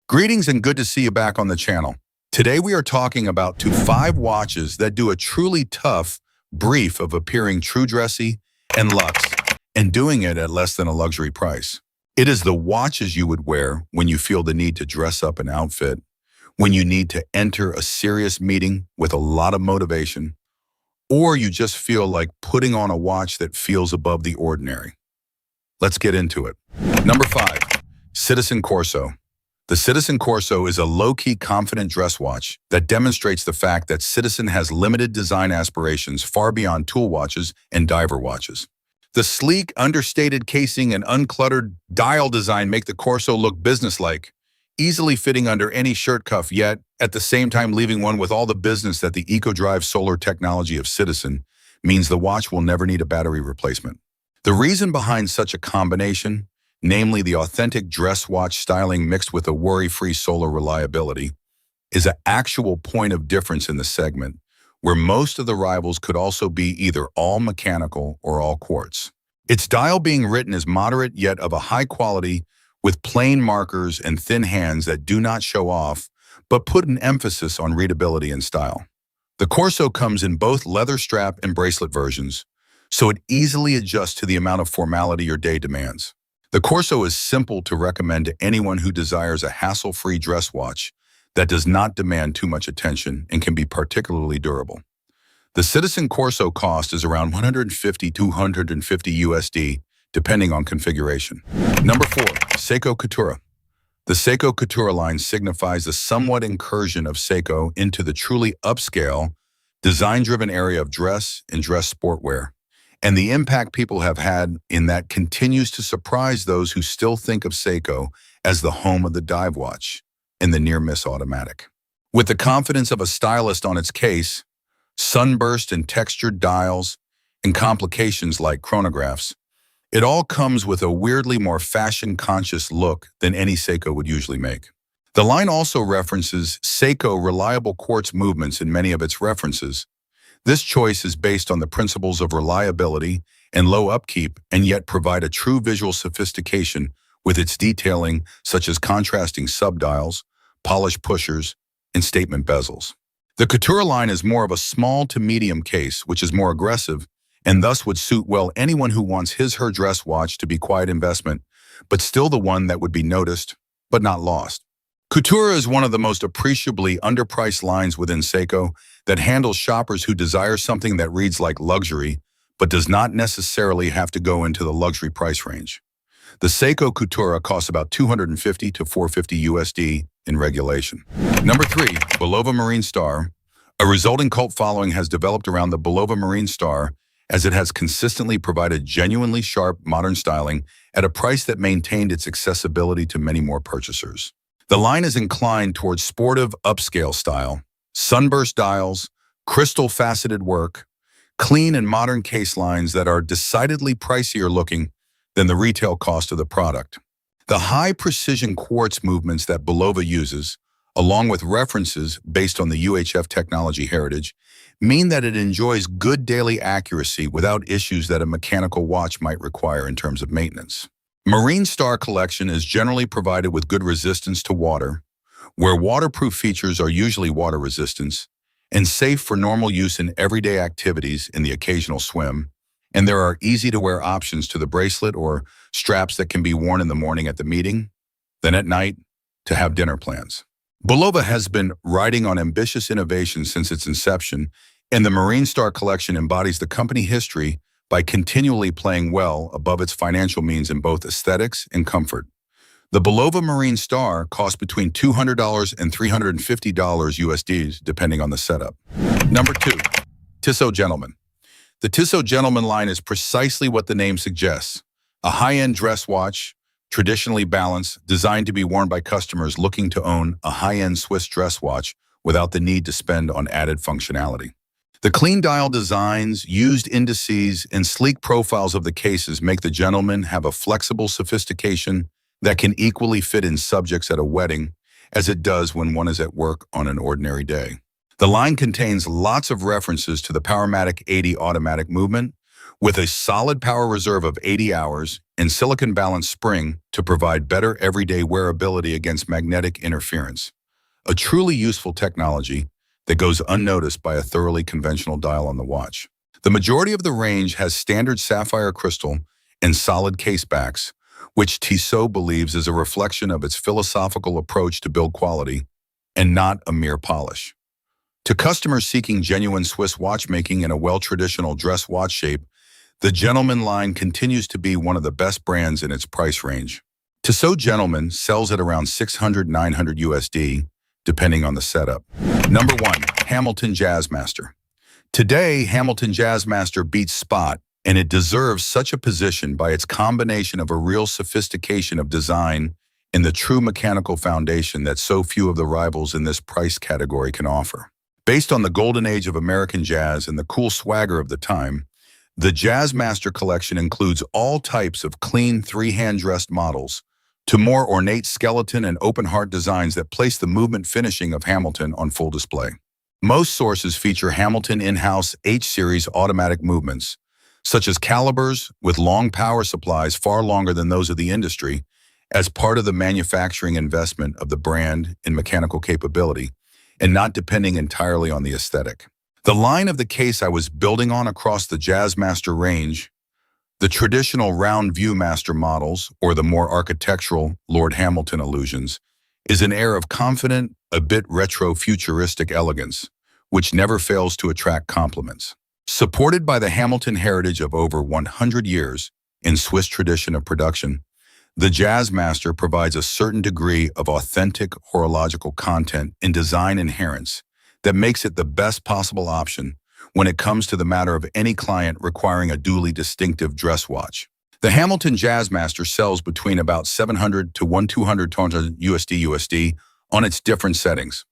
Greetings and good to see you back on the channel. Today we are talking about 5 watches that do a truly tough brief of appearing true dressy and luxe, and doing it at less than a luxury price. It is the watches you would wear when you feel the need to dress up an outfit, when you need to enter a serious meeting with a lot of motivation, or you just feel like putting on a watch that feels above the ordinary. Let's get into it. Number 5, Citizen Corso. The Citizen Corso is a low-key confident dress watch that demonstrates the fact that Citizen has limited design aspirations far beyond tool watches and diver watches. The sleek, understated casing and uncluttered dial design make the Corso look businesslike, easily fitting under any shirt cuff, yet at the same time leaving one with all the business that the eco-drive solar technology of Citizen means the watch will never need a battery replacement. The reason behind such a combination, namely the authentic dress watch styling mixed with a worry-free solar reliability, is an actual point of difference in the segment, where most of the rivals could also be either all mechanical or all quartz. Its dial being written is moderate yet of a high quality, with plain markers and thin hands that do not show off, but put an emphasis on readability and style. The Corso comes in both leather strap and bracelet versions, so it easily adjusts to the amount of formality your day demands. The Corso is simple to recommend to anyone who desires a hassle-free dress watch that does not demand too much attention and can be particularly durable. The Citizen Corso cost is around $150 to $250 USD, depending on configuration. Number 4, Seiko Coutura. The Seiko Coutura line signifies a somewhat incursion of Seiko into the truly upscale, design-driven area of dress and dress sportwear, and the impact people have had in that continues to surprise those who still think of Seiko as the home of the dive watch and the near-miss automatic. With the confidence of a stylist on its case, sunburst and textured dials, and complications like chronographs, it all comes with a weirdly more fashion-conscious look than any Seiko would usually make. The line also references Seiko reliable quartz movements in many of its references. This choice is based on the principles of reliability and low upkeep, and yet provide a true visual sophistication with its detailing, such as contrasting subdials, polished pushers, and statement bezels. The Couture line is more of a small to medium case, which is more aggressive, and thus would suit well anyone who wants his/her dress watch to be quiet investment, but still the one that would be noticed, but not lost. Couture is one of the most appreciably underpriced lines within Seiko that handles shoppers who desire something that reads like luxury, but does not necessarily have to go into the luxury price range. The Seiko Coutura costs about $250 to $450 USD in regulation. Number 3, Bulova Marine Star. A resulting cult following has developed around the Bulova Marine Star, as it has consistently provided genuinely sharp, modern styling at a price that maintained its accessibility to many more purchasers. The line is inclined towards sportive upscale style, sunburst dials, crystal faceted work, clean and modern case lines that are decidedly pricier looking than the retail cost of the product. The high precision quartz movements that Bulova uses, along with references based on the UHF technology heritage, mean that it enjoys good daily accuracy without issues that a mechanical watch might require in terms of maintenance. Marine Star collection is generally provided with good resistance to water, where waterproof features are usually water resistance, and safe for normal use in everyday activities and the occasional swim, and there are easy-to-wear options to the bracelet or straps that can be worn in the morning at the meeting, then at night to have dinner plans. Bulova has been riding on ambitious innovation since its inception, and the Marine Star collection embodies the company history by continually playing well above its financial means in both aesthetics and comfort. The Bulova Marine Star costs between $200 and $350 USD, depending on the setup. Number 2, Tissot Gentleman. The Tissot Gentleman line is precisely what the name suggests, a high-end dress watch, traditionally balanced, designed to be worn by customers looking to own a high-end Swiss dress watch without the need to spend on added functionality. The clean dial designs, used indices, and sleek profiles of the cases make the Gentleman have a flexible sophistication that can equally fit in subjects at a wedding as it does when one is at work on an ordinary day. The line contains lots of references to the Powermatic 80 automatic movement, with a solid power reserve of 80 hours and silicon-balanced spring to provide better everyday wearability against magnetic interference. A truly useful technology that goes unnoticed by a thoroughly conventional dial on the watch. The majority of the range has standard sapphire crystal and solid case backs, which Tissot believes is a reflection of its philosophical approach to build quality and not a mere polish. To customers seeking genuine Swiss watchmaking in a well-traditional dress watch shape, the Gentleman line continues to be one of the best brands in its price range. Tissot Gentleman sells at around $600–900 USD, depending on the setup. Number 1. Hamilton Jazzmaster. Today, Hamilton Jazzmaster beats Spot, and it deserves such a position by its combination of a real sophistication of design and the true mechanical foundation that so few of the rivals in this price category can offer. Based on the golden age of American jazz and the cool swagger of the time, the Jazzmaster collection includes all types of clean three-hand dressed models to more ornate skeleton and open-heart designs that place the movement finishing of Hamilton on full display. Most sources feature Hamilton in-house H-series automatic movements, such as calibers with long power supplies far longer than those of the industry, as part of the manufacturing investment of the brand in mechanical capability, and not depending entirely on the aesthetic. The line of the case I was building on across the Jazzmaster range, the traditional round Viewmaster models, or the more architectural Lord Hamilton illusions, is an air of confident, a bit retro-futuristic elegance, which never fails to attract compliments. Supported by the Hamilton heritage of over 100 years in Swiss tradition of production, the Jazzmaster provides a certain degree of authentic horological content and design inherence that makes it the best possible option when it comes to the matter of any client requiring a duly distinctive dress watch. The Hamilton Jazzmaster sells between about $700 to $1,200 USD on its different settings.